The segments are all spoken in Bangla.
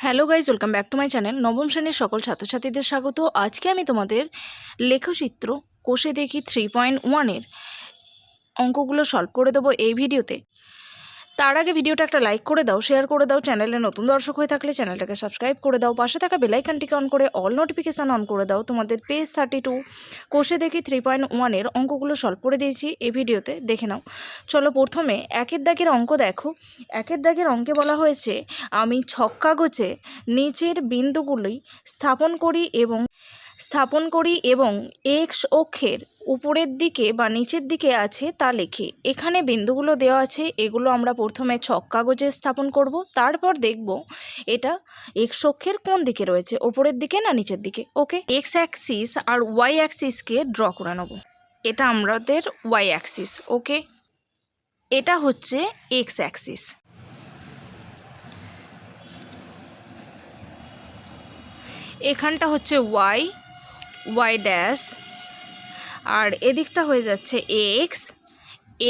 Hello guys, welcome back to my channel. নবম শ্রেণীর সকল ছাত্রছাত্রীদের স্বাগত। আজকে আমি তোমাদের লেখচিত্র কোষে দেখি 3.1-এর অঙ্কগুলো সলভ করে দেবো এই ভিডিওতে। তার আগে ভিডিওটা একটা লাইক করে দাও, শেয়ার করে দাও। চ্যানেলে নতুন দর্শক হয়ে থাকলে চ্যানেলটাকে সাবস্ক্রাইব করে দাও, পাশে থাকা বেলাইকনটিকে অন করে অল নোটিফিকেশান অন করে দাও। তোমাদের পেজ 32 কোষে দেখি 3.1-এর অঙ্কগুলো সলভ করে দিয়েছি এই ভিডিওতে, দেখে নাও। চলো প্রথমে একের দাগের অঙ্ক দেখো। একের দাগের অঙ্কে বলা হয়েছে আমি ছক কাগজে নিচের বিন্দুগুলি স্থাপন করি এবং এক্স অক্ষের উপরের দিকে বা নিচের দিকে আছে তা লিখি। এখানে বিন্দুগুলো দেওয়া আছে, এগুলো আমরা প্রথমে ছক কাগজে স্থাপন করব, তারপর দেখব এটা এক্স অক্ষের কোন দিকে রয়েছে, উপরের দিকে না নিচের দিকে। ওকে, এক্স অ্যাক্সিস আর ওয়াই অ্যাক্সিসকে ড্র করে নেব। এটা আমাদের ওয়াই অ্যাক্সিস। ওকে, এটা হচ্ছে এক্স অ্যাক্সিস। এখানটা হচ্ছে ওয়াই ড্যাশ, আর এদিকটা হয়ে যাচ্ছে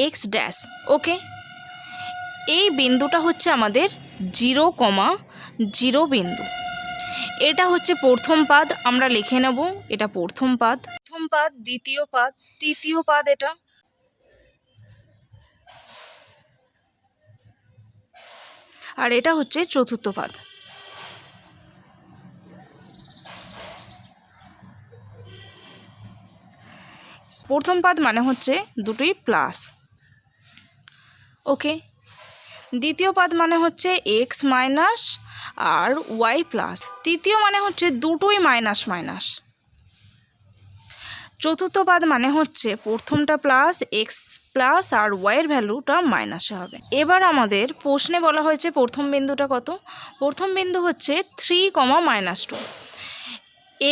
এক্স ড্যাশ। ওকে, এই বিন্দুটা হচ্ছে আমাদের 0,0 বিন্দু। এটা হচ্ছে প্রথম পাদ, আমরা লিখে নেব। এটা প্রথম পাদ, দ্বিতীয় পাদ, তৃতীয় পাদ এটা। আর এটা হচ্ছে চতুর্থ পাদ। প্রথম পাদ মানে হচ্ছে দুটোই প্লাস। ওকে, দ্বিতীয় পাদ মানে হচ্ছে এক্স মাইনাস আর ওয়াই প্লাস। তৃতীয় মানে হচ্ছে দুটোই মাইনাস মাইনাস। চতুর্থ পাদ মানে হচ্ছে প্রথমটা প্লাস, এক্স প্লাস আর ওয়াইয়ের ভ্যালুটা মাইনাসে হবে। এবার আমাদের প্রশ্নে বলা হয়েছে প্রথম বিন্দুটা কত। প্রথম বিন্দু হচ্ছে 3,-2।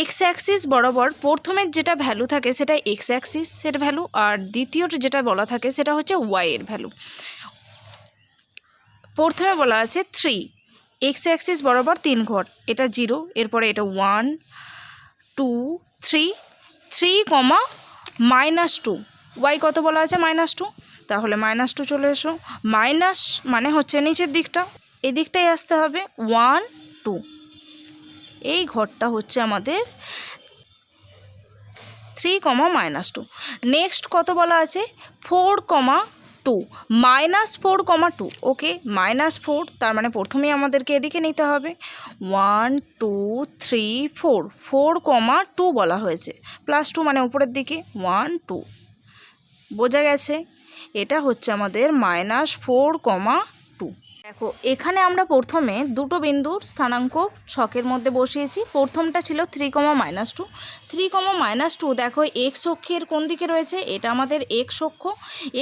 এক্স অ্যাক্সিস বরাবর প্রথমের যেটা ভ্যালু থাকে সেটা এক্স অ্যাক্সিসের ভ্যালু, আর দ্বিতীয়টা যেটা বলা থাকে সেটা হচ্ছে ওয়াইয়ের ভ্যালু। প্রথমে বলা আছে 3, এক্স অ্যাক্সিস বরাবর 3 ঘর, এটা 0, এরপরে এটা 1, 2, 3, 3,-2। ওয়াই কত বলা আছে? -2, তাহলে -2 চলে এসো। মাইনাস মানে হচ্ছে নিচের দিকটা, এই দিকটাই আসতে হবে। 1, 2, এই ঘরটা হচ্ছে আমাদের 3,-2। নেক্সট কত বলা আছে? 4,2, -4,2। ওকে, -4, তার মানে প্রথমেই আমাদেরকে এদিকে নিতে হবে। 1, 2, 3, 4, 4,2 বলা হয়েছে। +2 মানে উপরের দিকে। 1, 2, বোঝা গেছে? এটা হচ্ছে আমাদের -4,2। দেখো, এখানে আমরা প্রথমে দুটো বিন্দুর স্থানাঙ্ক ছকের মধ্যে বসিয়েছি। প্রথমটা ছিল 3,-2। 3,-2 দেখো এক্স অক্ষের কোন দিকে রয়েছে? এটা আমাদের এক্স অক্ষ।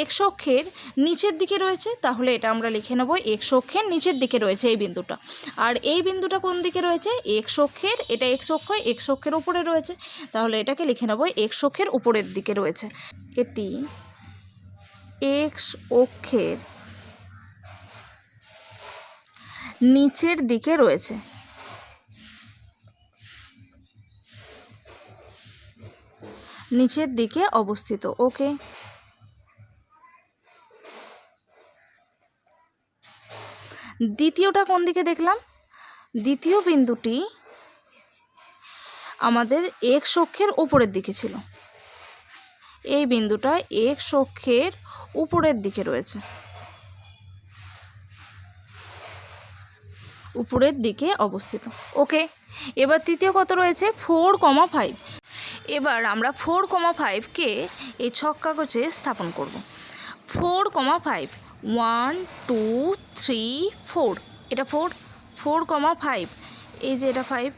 এক্স অক্ষের নিচের দিকে রয়েছে, তাহলে এটা আমরা লিখে নেব এক্স অক্ষের নিচের দিকে রয়েছে এই বিন্দুটা। আর এই বিন্দুটা কোন দিকে রয়েছে? এক্স অক্ষের, এটা এক্স অক্ষের উপরে রয়েছে, তাহলে এটাকে লিখে নেব এক্স অক্ষের উপরের দিকে রয়েছে। এটি এক্স অক্ষের নিচের দিকে রয়েছে। নিচের দিকে অবস্থিত। ওকে, দ্বিতীয়টা কোন দিকে দেখলাম? দ্বিতীয় বিন্দুটি আমাদের এক্স অক্ষের উপরের দিকে ছিল। এই বিন্দুটা এক্স অক্ষের উপরের দিকে রয়েছে, উপরের দিকে অবস্থিত। ওকে, এবার তৃতীয় কত রয়েছে? 4,5। এবার আমরা 4,5কে এই ছক কাগজে স্থাপন করব। 4,5, 1, 2, 3, 4, এটা 4, 4,5, এই যে এটা 5,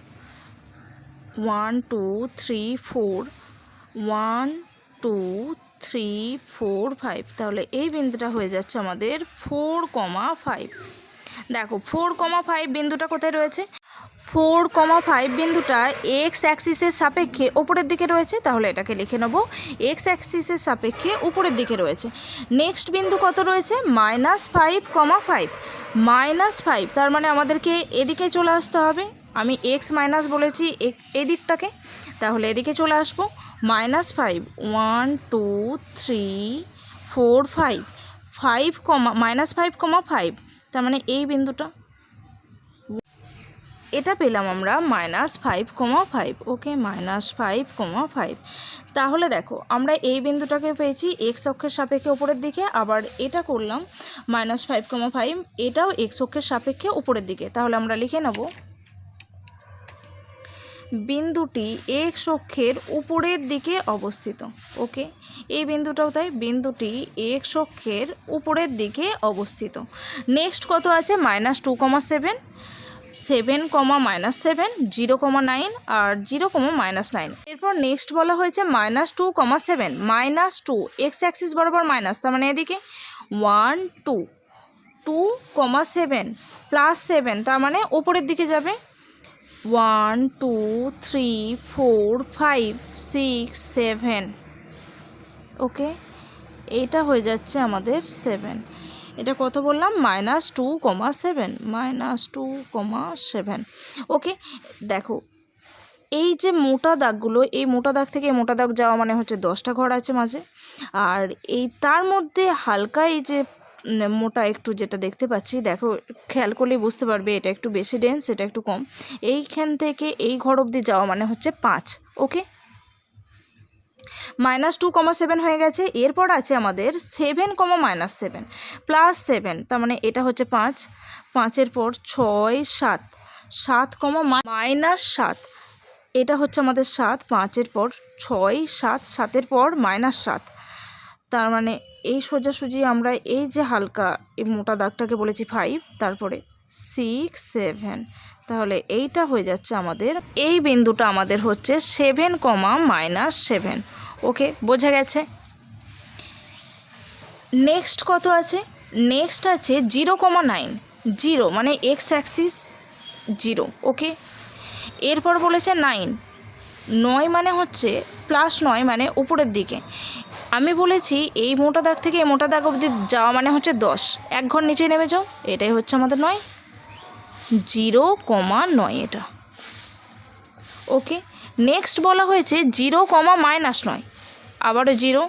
1, 2, 3, 4, 1, 2, 3, 4, 5, তাহলে এই বিন্দুটা হয়ে যাচ্ছে আমাদের 4,5। দেখো 4,5 বিন্দুটা কোথায় রয়েছে? 4,5 বিন্দুটা এক্স অ্যাক্সিসের সাপেক্ষে উপরের দিকে রয়েছে, তাহলে এটাকে লিখে নেব এক্স অ্যাক্সিসের সাপেক্ষে উপরের দিকে রয়েছে। নেক্সট বিন্দু কত রয়েছে? -5,5, -5, তার মানে আমাদেরকে এদিকে চলে আসতে হবে। আমি এক্স মাইনাস বলেছি এদিকটাকে, তাহলে এদিকে চলে আসবো। -5, 1, 2, 3, 4, 5, -5,5, তার মানে এই বিন্দুটা। এটা পেলাম আমরা -5,5। ওকে, -5,5। তাহলে দেখো আমরা এই বিন্দুটাকে পেয়েছি এক্স অক্ষের সাপেক্ষে উপরের দিকে, আবার এটা করলাম -5,5, এটাও এক্স অক্ষের সাপেক্ষে উপরের দিকে। তাহলে আমরা লিখে নেব বিন্দুটি এক্স অক্ষের উপরের দিকে অবস্থিত। ওকে, এই বিন্দুটাও তাই, বিন্দুটি এক্স অক্ষের উপরের দিকে অবস্থিত। নেক্সট কত আছে? -2,7, 7, -7, 0,9 আর 0,-9। এরপর নেক্সট বলা হয়েছে -2,7, -2 এক্স অ্যাক্সিস বরাবর মাইনাস, তার মানে এদিকে 1, 2, 2,7 +7, তার মানে ওপরের দিকে যাবে 1, 2, 3, 4, 5, 6, 7। ওকে, এইটা হয়ে যাচ্ছে আমাদের 7। এটা কত বললাম? -2,7, -2,7। ওকে, দেখো এই যে মোটা দাগগুলো, এই মোটা দাগ থেকে মোটা দাগ যাওয়া মানে হচ্ছে 10টা ঘর আছে মাঝে, আর এই তার মধ্যে হালকা এই যে মোটা একটু যেটা দেখতে পাচ্ছি, দেখো খেয়াল করলেই বুঝতে পারবে এটা একটু বেশি ডেন্স, এটা একটু কম। এইখান থেকে এই ঘর অবধি যাওয়া মানে হচ্ছে 5। ওকে, -2,7 হয়ে গেছে। এরপর আছে আমাদের 7, -7 +7, তার মানে এটা হচ্ছে 5, 5-এর পর 6, 7, 7, -7, এটা হচ্ছে আমাদের 7, 5-এর পর 6, 7, 7-এর পর -7, তার মানে এই সোজাসুজি আমরা এই যে হালকা এই মোটা দাগটাকে বলেছি 5, তারপরে 6, 7, তাহলে এইটা হয়ে যাচ্ছে আমাদের, এই বিন্দুটা আমাদের হচ্ছে 7, -7। ওকে, বোঝা গেছে। নেক্সট কত আছে? নেক্সট আছে 0,9, 0 মানে এক্স অ্যাক্সিস 0। ওকে, এরপর বলেছে 9, 9 মানে হচ্ছে +9 মানে উপরের দিকে। আমি বলেছি এই মোটা দাগ থেকে এই মোটা দাগ অবধি যাওয়া মানে হচ্ছে 10, এক ঘর নিচে নেমে যাও, এটাই হচ্ছে আমাদের 9, 0,9 এটা। ওকে, নেক্সট বলা হয়েছে 0,-9, আবারও 0,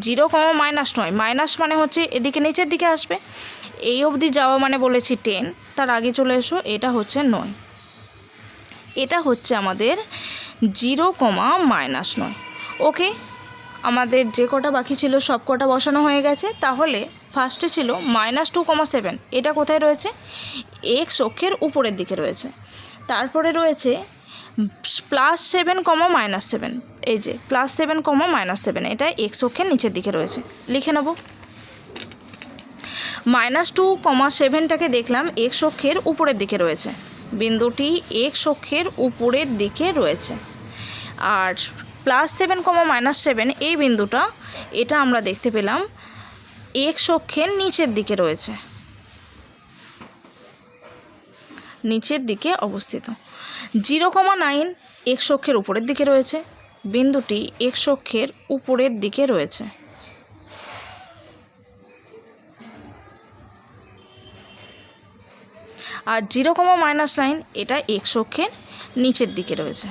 0,-9, মাইনাস মানে হচ্ছে এদিকে নিচের দিকে আসবে, এই অবধি যাওয়া মানে বলেছি 10, তার আগে চলে এসো, এটা হচ্ছে 9, এটা হচ্ছে আমাদের 0,-9। ওকে, আমাদের যে কটা বাকি ছিল সব কটা বসানো হয়ে গেছে। তাহলে ফার্স্টে ছিল -2,7, এটা কোথায় রয়েছে? এক্স অক্ষের উপরের দিকে রয়েছে। তারপরে রয়েছে +7, -7, এই যে +7, -7, এটা এক্স অক্ষের নিচের দিকে রয়েছে, লিখে নেব। -2,7টাকে দেখলাম এক্স অক্ষের উপরের দিকে রয়েছে, বিন্দুটি এক্স অক্ষের উপরের দিকে রয়েছে। আর +7, -7 এই বিন্দুটা, এটা আমরা দেখতে পেলাম এক্স অক্ষের নিচের দিকে রয়েছে, নিচের দিকে অবস্থিত। 0,9 এক্স অক্ষের উপরের দিকে রয়েছে, বিন্দুটি এক্স অক্ষের উপরের দিকে রয়েছে। আর 0,-9 এটা এক্স অক্ষের নিচের দিকে রয়েছে।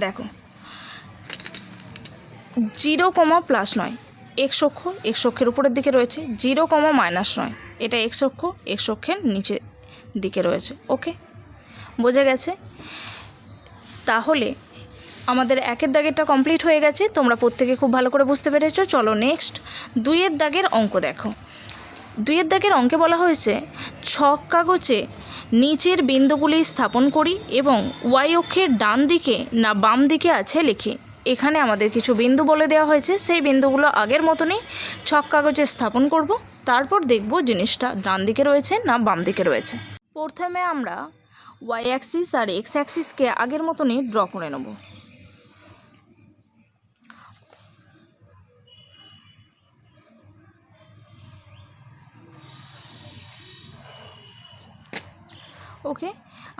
দেখো 0,+9 এক্স অক্ষ, এক্স অক্ষের উপরের দিকে রয়েছে, 0,-9 এটা এক্স অক্ষ, এক্স অক্ষের নিচের দিকে রয়েছে। ওকে, বোঝা গেছে। তাহলে আমাদের 1-এর দাগেরটা কমপ্লিট হয়ে গেছে, তোমরা প্রত্যেকে খুব ভালো করে বুঝতে পেরেছো। চলো নেক্সট 2-এর দাগের অঙ্ক দেখো। 2-এর দাগের অঙ্কে বলা হয়েছে ছক কাগজে নিচের বিন্দুগুলি স্থাপন করি এবং ওয়াই অক্ষের ডান দিকে না বাম দিকে আছে লিখি। এখানে আমাদের কিছু বিন্দু বলে দেওয়া হয়েছে, সেই বিন্দুগুলো আগের মতনই ছক কাগজে স্থাপন করব, তারপর দেখব জিনিসটা ডান দিকে রয়েছে না বাম দিকে রয়েছে। প্রথমে আমরা ওয়াই অ্যাক্সিস আর এক্স অ্যাক্সিসকে আগের মতনই ড্র করে নেব। ওকে,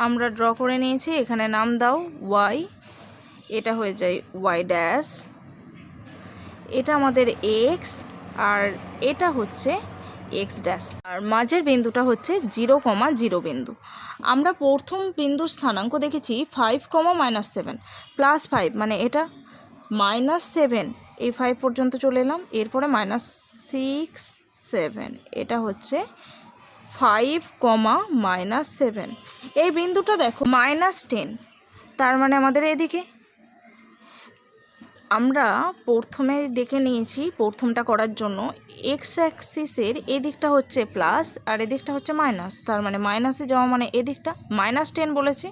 আমরা ড্র করে নিয়েছি, এখানে নাম দাও ওয়াই, এটা হয়ে যায় ওয়াই ড্যাশ, এটা আমাদের এক্স, আর এটা হচ্ছে এক্স ড্যাশ, আর মাঝের বিন্দুটা হচ্ছে 0,0 বিন্দু। আমরা প্রথম বিন্দুর স্থানাঙ্ক দেখেছি 5, -7 +5 মানে এটা -7 এই 5 পর্যন্ত চলে এলাম, এরপরে -6 7, এটা হচ্ছে 5, -7। এই বিন্দুটা দেখো -10, তার মানে আমাদের এদিকে আমরা প্রথমে দেখে নিয়েছি। প্রথমটা করার জন্য এক্স অ্যাক্সিসের এদিকটা হচ্ছে প্লাস আর এদিকটা হচ্ছে মাইনাস, তার মানে মাইনাসে যাওয়া মানে এদিকটা -10 বলেছি।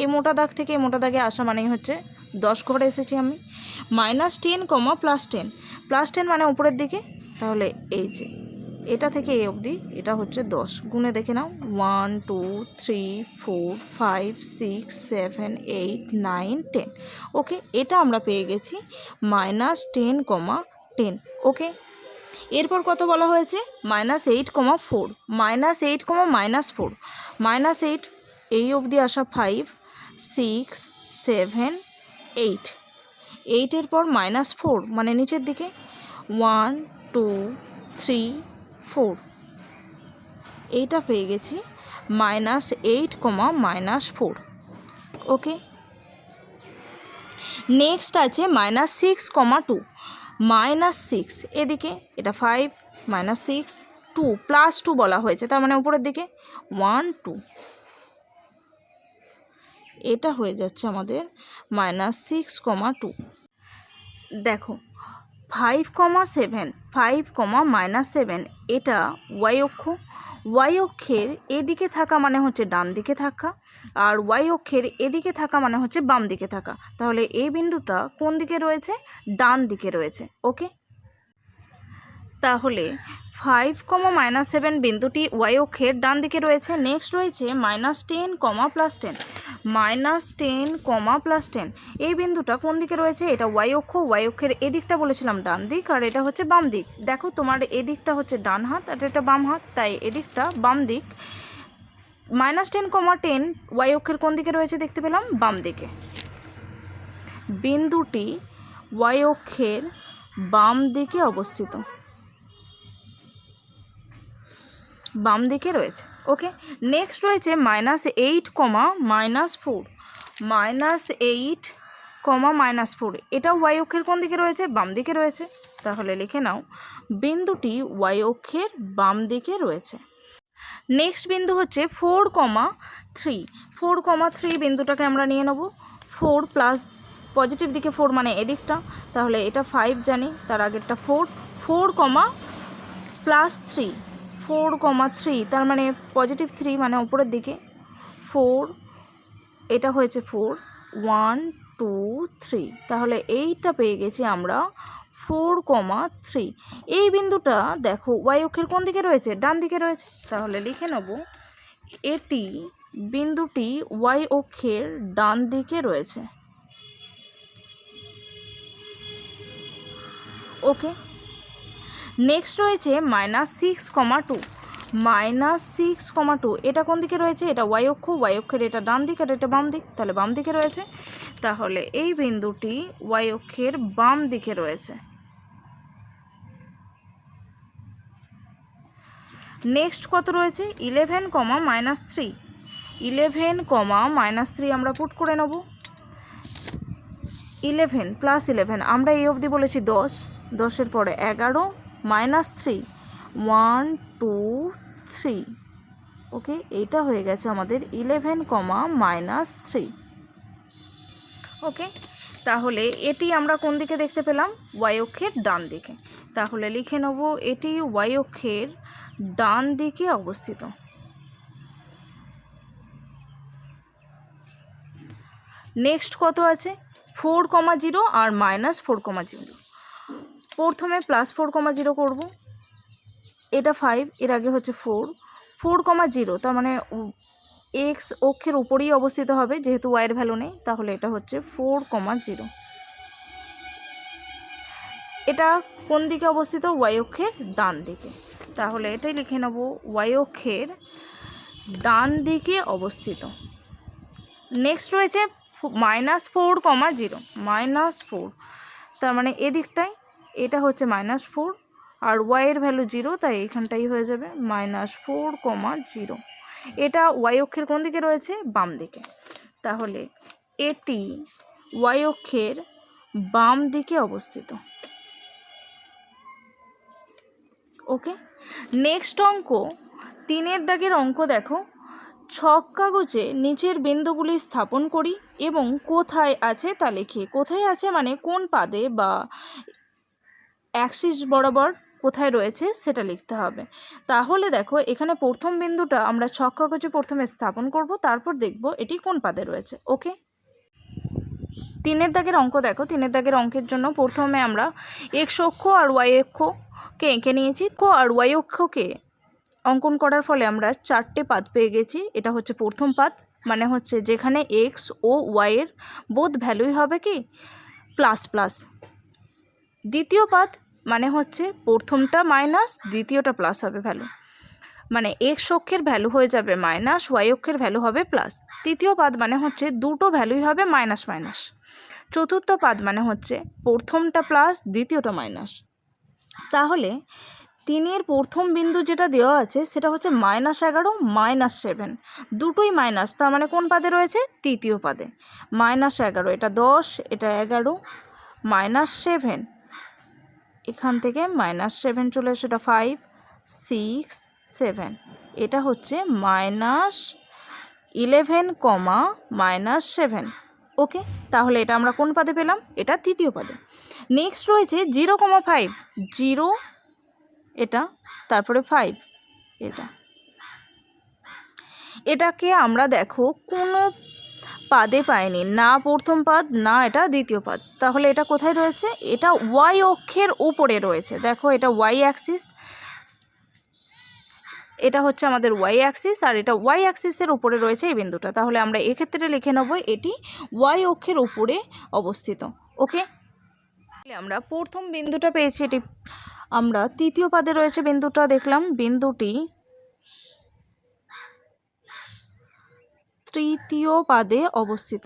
এই মোটা দাগ থেকে এই মোটা দাগে আসা মানেই হচ্ছে 10 ঘরে এসেছি আমি। -10, +10 মানে উপরের দিকে, তাহলে এই যে এটা থেকে এই অবধি এটা হচ্ছে 10। গুণে দেখে নাও, 1 2 3 4 5 6 7 8 9 10। ওকে, এটা আমরা পেয়ে গেছি -10, -10। ওকে, এরপর কত বলা হয়েছে? -8, -4, -8, -4, -8 এই অবধি আসা 5 6 7 8, 8-এর পর -4 মানে নিচের দিকে 1 2 3 4, এইটা পেয়ে গেছি -8, -4। ওকে, নেক্সট আছে -6, -2, -6 এদিকে এটা 5 -6 2 +2 বলা হয়েছে, তার মানে উপরের দিকে 1 2, এটা হয়ে যাচ্ছে আমাদের -6, -2। দেখো 5, 7, 5, -7 এটা ওয়াই অক্ষ। ওয়াই অক্ষের এদিকে থাকা মানে হচ্ছে ডান দিকে থাকা, আর ওয়াই অক্ষের এদিকে থাকা মানে হচ্ছে বাম দিকে থাকা। তাহলে এই বিন্দুটা কোন দিকে রয়েছে? ডান দিকে রয়েছে। ওকে, তাহলে 5, -7 বিন্দুটি ওয়াই অক্ষের ডান দিকে রয়েছে। নেক্সট রয়েছে -10, +10, -10, +10 এই বিন্দুটা কোন দিকে রয়েছে? এটা ওয়াই অক্ষ। ওয়াই অক্ষের এদিকটা বলেছিলাম ডান দিক, আর এটা হচ্ছে বাম দিক। দেখো তোমার এদিকটা হচ্ছে ডান হাত আর এটা বাম হাত, তাই এদিকটা বাম দিক। -10, -10 ওয়াই অক্ষের কোন দিকে রয়েছে দেখতে পেলাম? বাম দিকে। বিন্দুটি ওয়াই অক্ষের বাম দিকে অবস্থিত, বাম দিকে রয়েছে। ওকে, নেক্সট রয়েছে -8, -4, -8, -4 এটা ওয়াই অক্ষের কোন দিকে রয়েছে? বাম দিকে রয়েছে। তাহলে লিখে নাও বিন্দুটি ওয়াই অক্ষের বাম দিকে রয়েছে। নেক্সট বিন্দু হচ্ছে 4, 3, 4, 3 বিন্দুটাকে আমরা নিয়ে নেব। 4 প্লাস পজিটিভ দিকে 4 মানে এদিকটা, তাহলে এটা 5 জানি, তার আগেরটা 4, 4, +3, 4, 3 তার মানে পজিটিভ 3 মানে উপরের দিকে 4, এটা হয়েছে 4 1 2 3, তাহলে এইটা পেয়ে গেছি আমরা 4, 3। এই বিন্দুটা দেখো ওয়াই অক্ষের কোন দিকে রয়েছে? ডান দিকে রয়েছে। তাহলে লিখে নেব এটি বিন্দুটি ওয়াই অক্ষের ডান দিকে রয়েছে। ওকে, নেক্সট রয়েছে -6, -2, -6, -2 এটা কোন দিকে রয়েছে? এটা ওয়াই অক্ষ। ওয়াই অক্ষের এটা ডান দিক আর এটা বাম দিক, তাহলে বাম দিকে রয়েছে। তাহলে এই বিন্দুটি ওয়াই অক্ষের বাম দিকে রয়েছে। নেক্সট কত রয়েছে? 11, -3, 11, -3 আমরা পুট করে নেব। 11 + 11 আমরা এই অবধি বলেছি 10, 10-এর পরে 11 -3 1 2 3। ওকে, এইটা হয়ে গেছে আমাদের 11, -3। ওকে, তাহলে এটি আমরা কোন দিকে দেখতে পেলাম? ওয়াই অক্ষের ডান দিকে। তাহলে লিখে নেব এটি ওয়াই অক্ষের ডান দিকে অবস্থিত। নেক্সট কত আছে? 4, 0 আর -4, 0। প্রথমে +4, 0 করব। এটা 5, এর আগে হচ্ছে 4, 4, 0 তার মানে এক্স অক্ষের উপরেই অবস্থিত হবে, যেহেতু ওয়াইয়ের ভ্যালু নেই। তাহলে এটা হচ্ছে 4, 0। এটা কোন দিকে অবস্থিত? ওয়াই অক্ষের ডান দিকে। তাহলে এটাই লিখে নেব ওয়াই অক্ষের ডান দিকে অবস্থিত। নেক্সট রয়েছে -4, 0, -4 তার মানে এদিকটাই, এটা হচ্ছে -4 আর ওয়াইয়ের ভ্যালু 0, তাই এখানটাই হয়ে যাবে -4, 0। এটা ওয়াই অক্ষের কোন দিকে রয়েছে? বাম দিকে। তাহলে এটি ওয়াই অক্ষের বাম দিকে অবস্থিত। ওকে, নেক্সট অঙ্ক 3 দাগের অঙ্ক দেখো, ছক কাগজে নিচের বিন্দুগুলি স্থাপন করি এবং কোথায় আছে তা লিখি। কোথায় আছে মানে কোন পাদে বা অ্যাক্সিস বরাবর কোথায় রয়েছে সেটা লিখতে হবে। তাহলে দেখো এখানে প্রথম বিন্দুটা আমরা ছক কাগজে প্রথমে স্থাপন করব, তারপর দেখব এটি কোন পাদে রয়েছে। ওকে, 3 দাগের অঙ্ক দেখো, 3 দাগের অঙ্কের জন্য প্রথমে আমরা এক্স অক্ষ আর ওয়াই অক্ষকে এঁকে নিয়েছি। আর ওয়াই অক্ষকে অঙ্কন করার ফলে আমরা 4টে পাদ পেয়ে গেছি। এটা হচ্ছে প্রথম পাদ, মানে হচ্ছে যেখানে এক্স ও ওয়াইয়ের বোথ ভ্যালুই হবে কি প্লাস প্লাস। দ্বিতীয় পাদ মানে হচ্ছে প্রথমটা মাইনাস, দ্বিতীয়টা প্লাস হবে ভ্যালু, মানে এক্স অক্ষের ভ্যালু হয়ে যাবে মাইনাস, ওয়াই অক্ষের ভ্যালু হবে প্লাস। তৃতীয় পাদ মানে হচ্ছে দুটো ভ্যালুই হবে মাইনাস মাইনাস। চতুর্থ পাদ মানে হচ্ছে প্রথমটা প্লাস, দ্বিতীয়টা মাইনাস। তাহলে 3 প্রথম বিন্দু যেটা দেওয়া আছে সেটা হচ্ছে -11 -7, দুটোই মাইনাস, তার মানে কোন পাদে রয়েছে? তৃতীয় পাদে। -11 এটা 10, এটা 11, -7 এখান থেকে -7 চলে এসে এটা 5 6 7, এটা হচ্ছে -11, -7। ওকে, তাহলে এটা আমরা কোন পাদে পেলাম? এটা তৃতীয় পাদে। নেক্সট রয়েছে 0,5, 0 এটা, তারপরে 5 এটা। এটাকে আমরা দেখো কোনো পাদে পাইনি, না প্রথম পাদ না এটা দ্বিতীয় পাদ। তাহলে এটা কোথায় রয়েছে? এটা ওয়াই অক্ষের উপরে রয়েছে। দেখো এটা ওয়াই অ্যাক্সিস, এটা হচ্ছে আমাদের ওয়াই অ্যাক্সিস, আর এটা ওয়াই অ্যাক্সিসের উপরে রয়েছে এই বিন্দুটা। তাহলে আমরা এক্ষেত্রে লিখে নেব এটি ওয়াই অক্ষের উপরে অবস্থিত। ওকে, আমরা প্রথম বিন্দুটা পেয়েছি, এটি আমরা তৃতীয় পাদে রয়েছে বিন্দুটা দেখলাম, বিন্দুটি তৃতীয় পাদে অবস্থিত।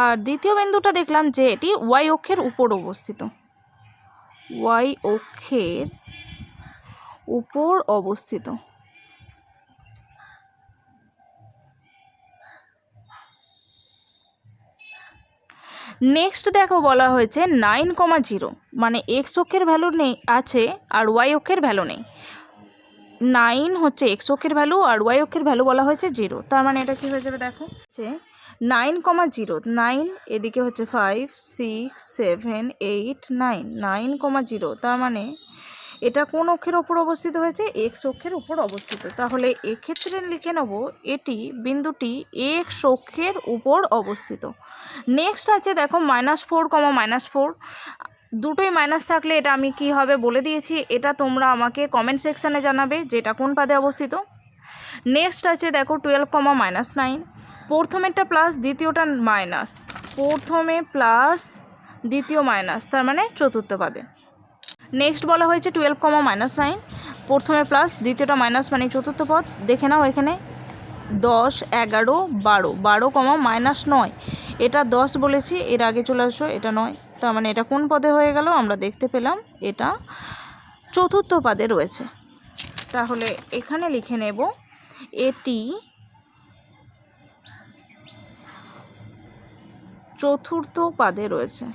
আর দ্বিতীয় বিন্দুটা দেখলাম যে এটি ওয়াই অক্ষের উপর অবস্থিত, ওয়াই অক্ষের উপর অবস্থিত। নেক্সট দেখো বলা হয়েছে 9,0, মানে এক্স অক্ষের ভ্যালু নেই আছে আর ওয়াই অক্ষের ভ্যালু নেই। 9 হচ্ছে এক্স অক্ষের ভ্যালু আর ওয়াই অক্ষের ভ্যালু বলা হয়েছে 0, তার মানে এটা কি হয়ে যাবে? দেখো হচ্ছে 9,0, 9 এদিকে হচ্ছে 5 6 7 8 9, 9,0, তার মানে এটা কোন অক্ষের উপর অবস্থিত হয়েছে? এক্স অক্ষের উপর অবস্থিত। তাহলে এক্ষেত্রে লিখে নেব এটি বিন্দুটি এক্স অক্ষের উপর অবস্থিত। নেক্সট আছে দেখো -4, -4, দুটোই মাইনাস থাকলে এটা আমি কি হবে বলে দিয়েছি, এটা তোমরা আমাকে কমেন্ট সেকশানে জানাবে যে এটা কোন পাদে অবস্থিত। নেক্সট আছে দেখো 12, -9, প্রথমেরটা প্লাস দ্বিতীয়টা মাইনাস, প্রথমে প্লাস দ্বিতীয় মাইনাস, তার মানে চতুর্থ পাদে। নেক্সট বলা হয়েছে 12, -9, প্রথমে প্লাস দ্বিতীয়টা মাইনাস, মানে চতুর্থ পদ। দেখে নাও এখানে 10 11 12, 12, -9, এটা 10 বলেছি, এর আগে চলে আসো, এটা 9, তার মানে এটা কোন পদে হয়ে গেল? আমরা দেখতে পেলাম এটা চতুর্থ পাদে রয়েছে। তাহলে এখানে লিখে নেব এটি চতুর্থ পাদে রয়েছে।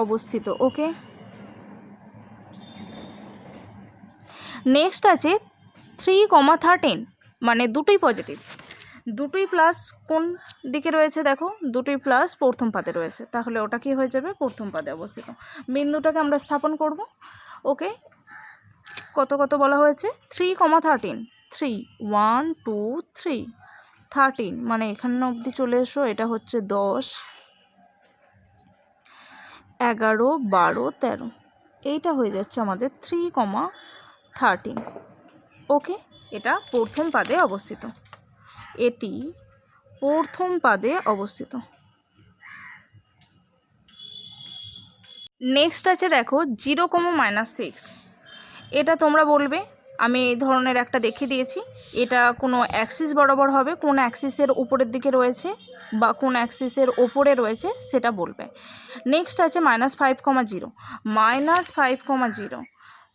অবস্থিত। ওকে, নেক্সট আছে 3,13, মানে দুটোই পজিটিভ, দুটোই প্লাস কোন দিকে রয়েছে? দেখো দুটোই প্লাস প্রথম পাদে রয়েছে, তাহলে ওটা কি হয়ে যাবে? প্রথম পাদে অবস্থিত। বিন্দুটাকে আমরা স্থাপন করব। ওকে, কত কত বলা হয়েছে? 3,13, 3 1 2 3 13, মানে এখানে অবধি চলে এসো, এটা হচ্ছে 10 11 12 13, এইটা হয়ে যাচ্ছে আমাদের 3,13। ওকে, এটা প্রথম পাদে অবস্থিত, এটি প্রথম পাদে অবস্থিত। নেক্সট আছে দেখো 0, -6, এটা তোমরা বলবে, আমি এই ধরনের একটা দেখিয়ে দিয়েছি, এটা কোনো অ্যাক্সিস বরাবর হবে, কোন অ্যাক্সিসের উপরের দিকে রয়েছে বা কোন অ্যাক্সিসের ওপরে রয়েছে সেটা বলবে। নেক্সট আছে -5,0, -5,0,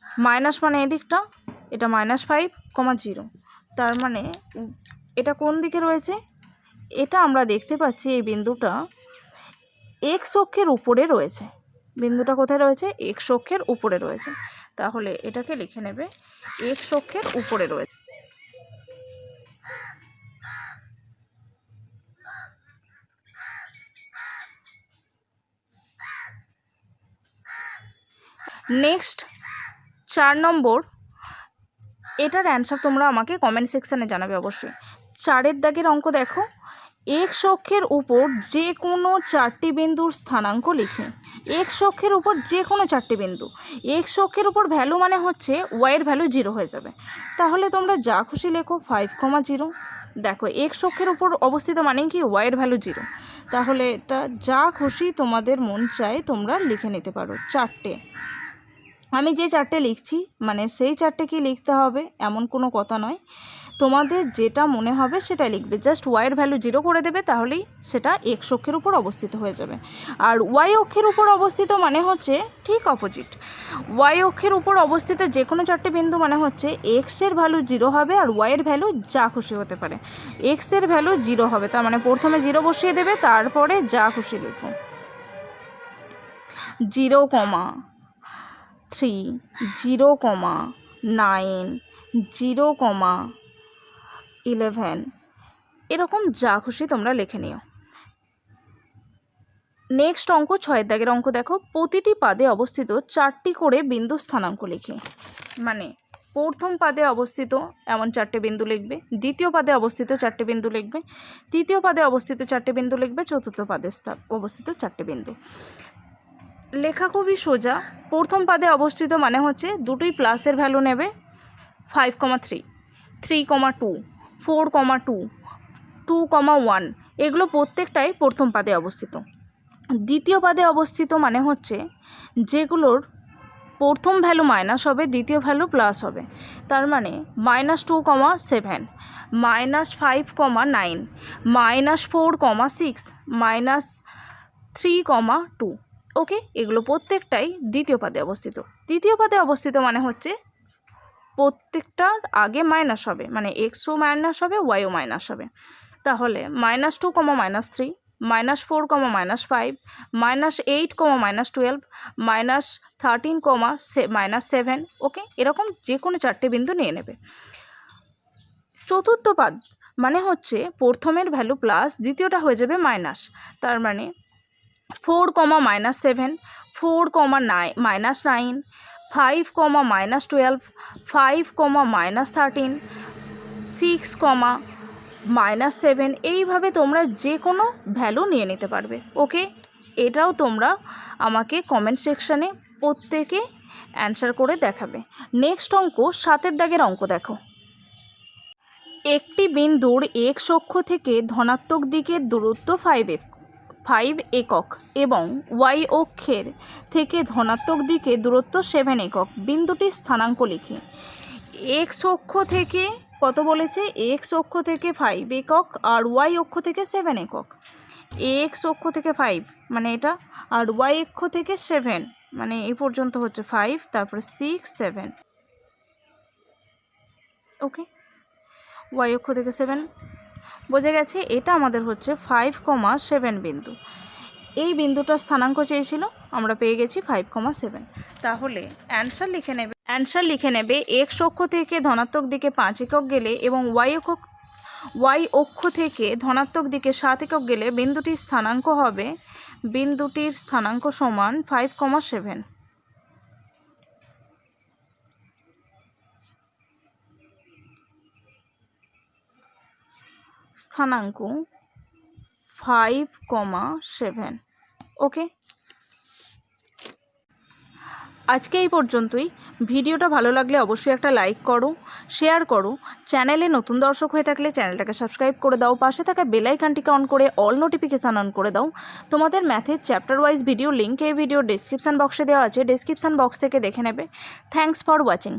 মাইনাস মানে এদিকটা, এটা -5,0, তার মানে এটা কোন দিকে রয়েছে? এটা আমরা দেখতে পাচ্ছি এই বিন্দুটা এক্স অক্ষের উপরে রয়েছে। বিন্দুটা কোথায় রয়েছে? এক্স অক্ষের উপরে রয়েছে। তাহলে এটাকে লিখে নেবে এক্স অক্ষের উপরে রয়েছে। নেক্সট 4 নম্বর, এটার অ্যান্সার তোমরা আমাকে কমেন্ট সেকশানে জানাবে অবশ্যই। 4-এর দাগের অঙ্ক দেখো, এক্স অক্ষের উপর যে কোনো 4টি বিন্দুর স্থানাঙ্ক লিখে। এক্স অক্ষের উপর যে কোনো 4টি বিন্দু, এক্স অক্ষের উপর ভ্যালু মানে হচ্ছে ওয়াইয়ের ভ্যালু 0 হয়ে যাবে। তাহলে তোমরা যা খুশি লেখো 5,0। দেখো এক্স অক্ষের উপর অবস্থিত মানে কি ওয়াইয়ের ভ্যালু 0, তাহলে এটা যা খুশি তোমাদের মন চায় তোমরা লিখে নিতে পারো 4টে। আমি যে 4টে লিখছি মানে সেই 4টে কি লিখতে হবে এমন কোনো কথা নয়, তোমাদের যেটা মনে হবে সেটা লিখবে। জাস্ট ওয়াইয়ের ভ্যালু 0 করে দেবে, তাহলেই সেটা এক্স অক্ষের উপর অবস্থিত হয়ে যাবে। আর ওয়াই অক্ষের উপর অবস্থিত মানে হচ্ছে ঠিক অপোজিট। ওয়াই অক্ষের উপর অবস্থিত যে কোনো 4টে বিন্দু মানে হচ্ছে এক্সের ভ্যালু 0 হবে আর ওয়াইয়ের ভ্যালু যা খুশি হতে পারে। এক্সের ভ্যালু 0 হবে, তার মানে প্রথমে 0 বসিয়ে দেবে, তারপরে যা খুশি লিখো। 0,3, 0,9, 0,11 এরকম যা খুশি তোমরা লিখে নিও। নেক্সট অঙ্ক 6-এর দাগের অঙ্ক দেখো, প্রতিটি পাদে অবস্থিত 4টি করে বিন্দু স্থানাঙ্ক লিখে। মানে প্রথম পাদে অবস্থিত এমন 4টে বিন্দু লিখবে, দ্বিতীয় পাদে অবস্থিত 4টে বিন্দু লিখবে, তৃতীয় পাদে অবস্থিত 4টে বিন্দু লিখবে, চতুর্থ পাদে অবস্থিত 4টে বিন্দু। লেখা খুবই সোজা। প্রথম পাদে অবস্থিত মানে হচ্ছে দুটোই প্লাসের ভ্যালু নেবে, 5,3, 3,2, 4,2, 2,1 এগুলো প্রত্যেকটাই প্রথম পাদে অবস্থিত। দ্বিতীয় পাদে অবস্থিত মানে হচ্ছে যেগুলোর প্রথম ভ্যালু মাইনাস হবে, দ্বিতীয় ভ্যালু প্লাস হবে। তার মানে -2,7, -5,9, -4,6, -3,2 ওকে, এগুলো প্রত্যেকটাই দ্বিতীয় পাদে অবস্থিত। তৃতীয় পাদে অবস্থিত মানে হচ্ছে প্রত্যেকটার আগে মাইনাস হবে, মানে এক্সও মাইনাস হবে ওয়াইও মাইনাস হবে। তাহলে -2, -3, -4, -5, -8, -12, -13, -7 ওকে, এরকম যে কোনো 4টে বিন্দু নিয়ে নেবে। চতুর্থ পাদ মানে হচ্ছে প্রথমের ভ্যালু প্লাস, দ্বিতীয়টা হয়ে যাবে মাইনাস। তার মানে 4, -7, 4, -9, -5, -12, 5, -13, 6, -7 এইভাবে তোমরা যে কোনো ভ্যালু নিয়ে নিতে পারবে। ওকে, এটাও তোমরা আমাকে কমেন্ট সেকশানে প্রত্যেকে অ্যান্সার করে দেখাবে। নেক্সট অঙ্ক 7-এর দাগের অঙ্ক দেখো, একটি বিন্দুর এক্স অক্ষ থেকে ধনাত্মক দিকের দূরত্ব 5 একক এবং ওয়াই অক্ষের থেকে ধনাত্মক দিকে দূরত্ব 7 একক। বিন্দুটির স্থানাঙ্ক লিখে। এক্স অক্ষ থেকে কত বলেছে? এক্স অক্ষ থেকে 5 একক আর ওয়াই অক্ষ থেকে 7 একক। এক্স অক্ষ থেকে 5 মানে এটা, আর ওয়াই অক্ষ থেকে 7 মানে এই পর্যন্ত হচ্ছে 5, তারপরে 6, 7 ওকে, ওয়াই অক্ষ থেকে 7 বোঝা গেছে। এটা আমাদের হচ্ছে 5,7 বিন্দু। এই বিন্দুটার স্থানাঙ্ক চেয়েছিল, আমরা পেয়ে গেছি 5,7। তাহলে অ্যান্সার লিখে নেবে এক্স অক্ষ থেকে ধনাত্মক দিকে 5 একক গেলে এবং ওয়াই অক্ষ থেকে ধনাত্মক দিকে 7 একক গেলে বিন্দুটির স্থানাঙ্ক সমান 5,7। স্থানাঙ্ক 5,7 ওকে। আজকে এই পর্যন্তই। ভিডিওটা ভালো লাগলে অবশ্যই একটা লাইক করো, শেয়ার করো। চ্যানেলে নতুন দর্শক হয়ে থাকলে চ্যানেলটাকে সাবস্ক্রাইব করে দাও, পাশে থাকা বেল আইকনটিকে অন করে অল নোটিফিকেশান অন করে দাও। তোমাদের ম্যাথের চ্যাপ্টার ওয়াইজ ভিডিও লিঙ্ক এই ভিডিও ডেসক্রিপশান বক্সে দেওয়া আছে, ডেসক্রিপশান বক্স থেকে দেখে নেবে। Thanks for watching.